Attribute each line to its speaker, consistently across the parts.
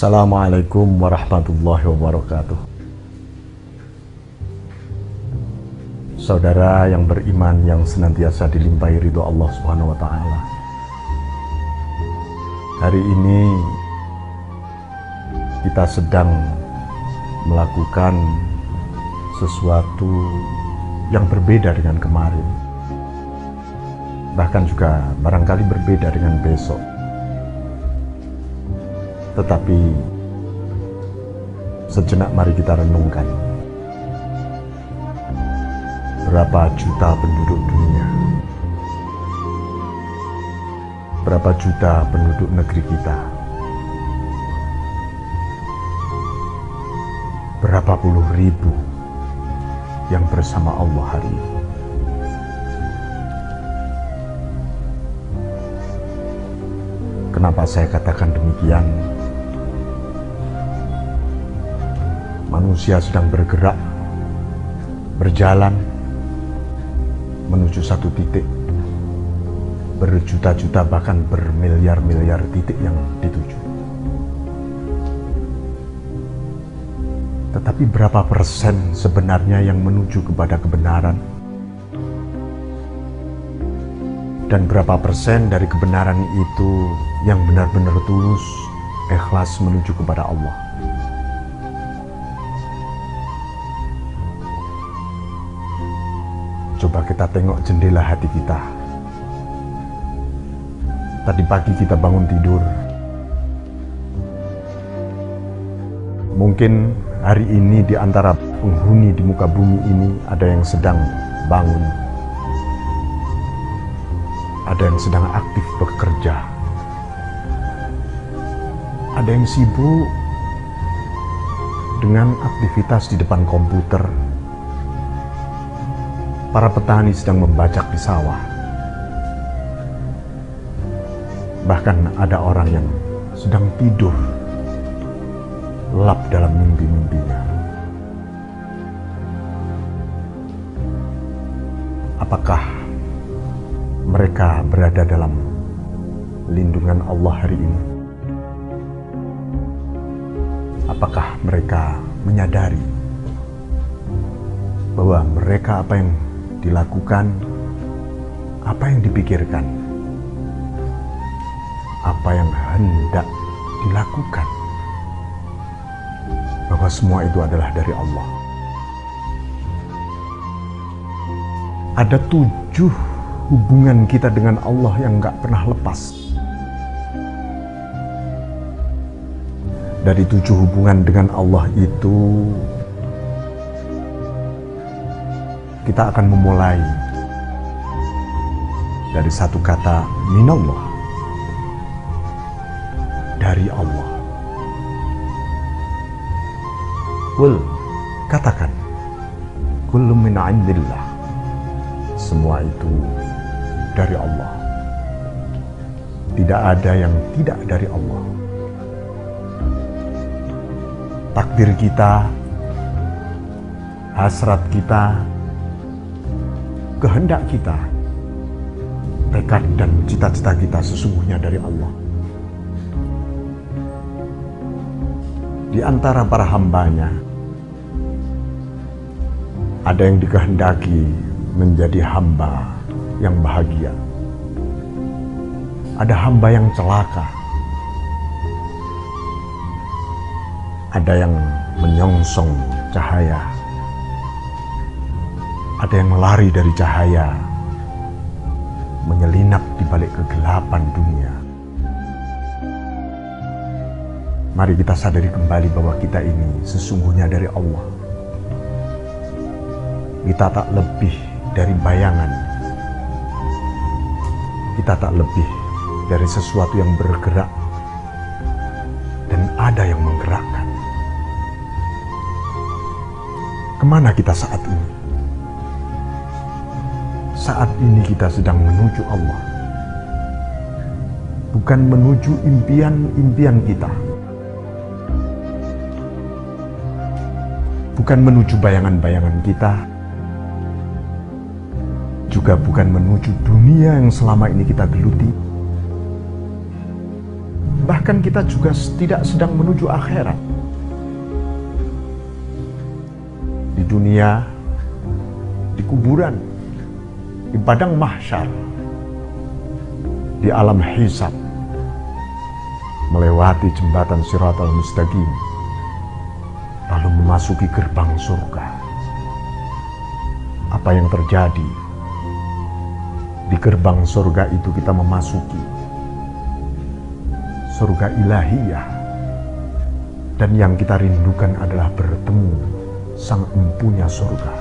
Speaker 1: Assalamualaikum warahmatullahi wabarakatuh. Saudara yang beriman yang senantiasa dilimpahi ridho Allah Subhanahu wa Ta'ala. Hari ini kita sedang melakukan sesuatu yang berbeda dengan kemarin. Bahkan juga barangkali berbeda dengan besok. Tetapi sejenak mari kita renungkan. Berapa juta penduduk dunia? Berapa juta penduduk negeri kita? Berapa puluh ribu yang bersama Allah hari ini? Kenapa saya katakan demikian? Manusia sedang bergerak, berjalan menuju satu titik, berjuta-juta bahkan bermiliar-miliar titik yang dituju. Tetapi berapa persen sebenarnya yang menuju kepada kebenaran? Dan berapa persen dari kebenaran itu yang benar-benar tulus, ikhlas menuju kepada Allah? Coba kita tengok jendela hati kita. Tadi pagi kita bangun tidur. Mungkin hari ini di antara penghuni di muka bumi ini ada yang sedang bangun. Ada yang sedang aktif bekerja. Ada yang sibuk dengan aktivitas di depan komputer. Para petani sedang membajak di sawah. Bahkan ada orang yang sedang tidur, lelap dalam mimpi-mimpinya. Apakah mereka berada dalam lindungan Allah hari ini? Apakah mereka menyadari bahwa mereka apa yang dilakukan, apa yang dipikirkan, apa yang hendak dilakukan, bahwa semua itu adalah dari Allah? Ada 7 hubungan kita dengan Allah yang gak pernah lepas. Dari 7 hubungan dengan Allah itu, kita akan memulai dari satu kata minallah, dari Allah. Qul, katakan, kullu min indillah, semua itu dari Allah. Tidak ada yang tidak dari Allah. Takdir kita, hasrat kita, kehendak kita, tekad dan cita-cita kita sesungguhnya dari Allah. Di antara para hambanya, ada yang dikehendaki menjadi hamba yang bahagia. Ada hamba yang celaka. Ada yang menyongsong cahaya. Ada yang lari dari cahaya, menyelinap di balik kegelapan dunia. Mari kita sadari kembali bahwa kita ini sesungguhnya dari Allah. Kita tak lebih dari bayangan. Kita tak lebih dari sesuatu yang bergerak dan ada yang menggerakkan. Kemana kita saat ini? Saat ini kita sedang menuju Allah, bukan menuju impian-impian kita, bukan menuju bayangan-bayangan kita, juga bukan menuju dunia yang selama ini kita geluti, Bahkan kita juga tidak sedang menuju akhirat. Di dunia, di kuburan, di padang mahsyar, di alam hisab, melewati jembatan Shiratal Mustaqim, lalu memasuki gerbang surga. Apa yang terjadi? Di gerbang surga itu kita memasuki surga ilahiyah, dan yang kita rindukan adalah bertemu sang empunya surga,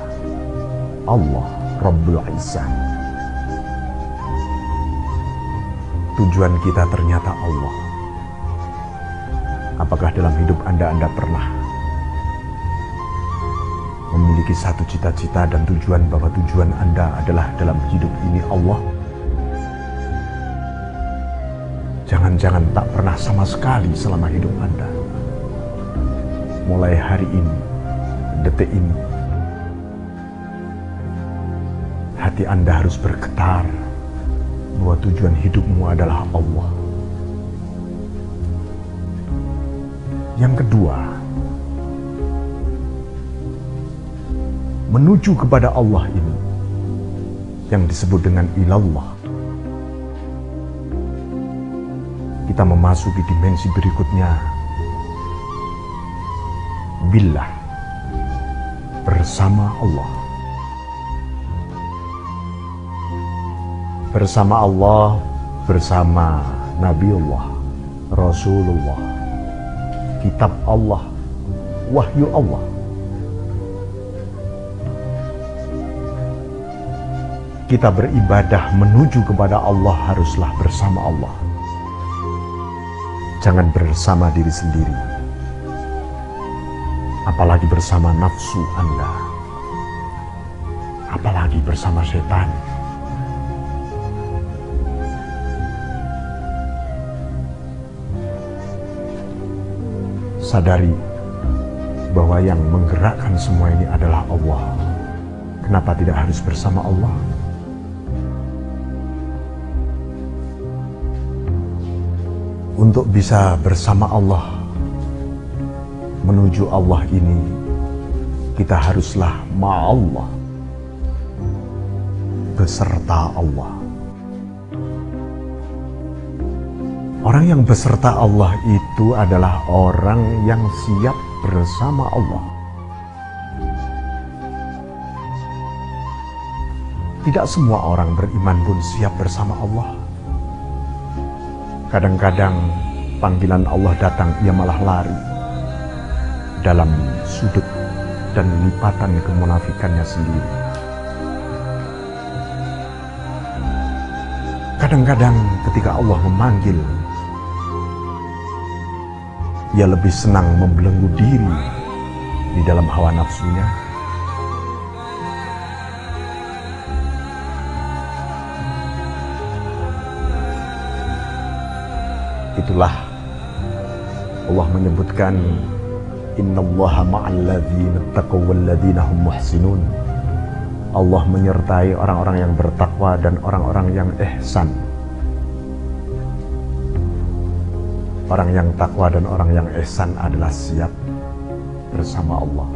Speaker 1: Allah Rabbul Izzah. Tujuan kita ternyata Allah. Apakah dalam hidup Anda pernah memiliki satu cita-cita dan tujuan bahwa tujuan Anda adalah dalam hidup ini Allah? Jangan-jangan tak pernah sama sekali selama hidup Anda. Mulai hari ini, detik ini, hati Anda harus bergetar bahwa tujuan hidupmu adalah Allah. Yang kedua, menuju kepada Allah ini yang disebut dengan ilallah. Kita memasuki dimensi berikutnya, billah, bersama Allah. Bersama Allah, bersama Nabiullah, Rasulullah, kitab Allah, wahyu Allah. Kita beribadah menuju kepada Allah haruslah bersama Allah. Jangan bersama diri sendiri, apalagi bersama nafsu Anda, apalagi bersama setan. Sadari bahwa yang menggerakkan semua ini adalah Allah. Kenapa tidak harus bersama Allah? Untuk bisa bersama Allah, menuju Allah ini, kita haruslah ma'allah, beserta Allah. Orang yang beserta Allah itu adalah orang yang siap bersama Allah. Tidak semua orang beriman pun siap bersama Allah. Kadang-kadang panggilan Allah datang, ia malah lari dalam sudut dan lipatan kemunafikannya sendiri. Kadang-kadang ketika Allah memanggil, ia lebih senang membelenggu diri di dalam hawa nafsunya. Itulah Allah menyebutkan, innallaha ma'al ladzina taqaw wal ladzina hum muhsinun. Allah menyertai orang-orang yang bertakwa dan orang-orang yang ihsan. Orang yang takwa dan orang yang ihsan adalah siap bersama Allah.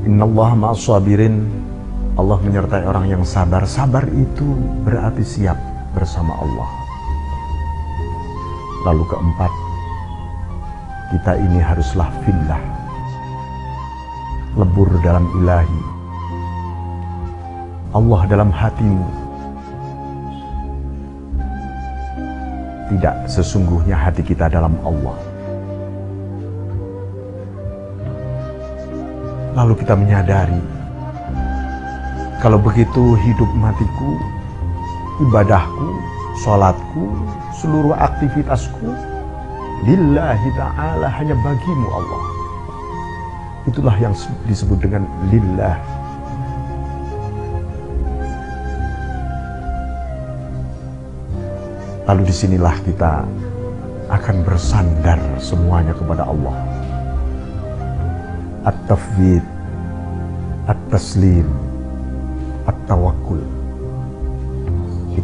Speaker 1: Innallaha ma'as sabirin. Allah menyertai orang yang sabar. Sabar itu berarti siap bersama Allah. Lalu keempat, kita ini haruslah fillah, lebur dalam ilahi. Allah dalam hatimu. Tidak sesungguhnya hati kita dalam Allah. Lalu kita menyadari, kalau begitu hidup matiku, ibadahku, sholatku, seluruh aktivitasku, lillahi ta'ala, hanya bagimu Allah. Itulah yang disebut dengan lillah. Lalu disinilah kita akan bersandar semuanya kepada Allah. At-tafwid, at-taslim, at-tawakkul.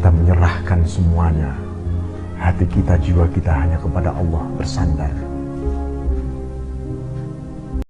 Speaker 1: kita menyerahkan semuanya, hati kita, jiwa kita hanya kepada Allah bersandar.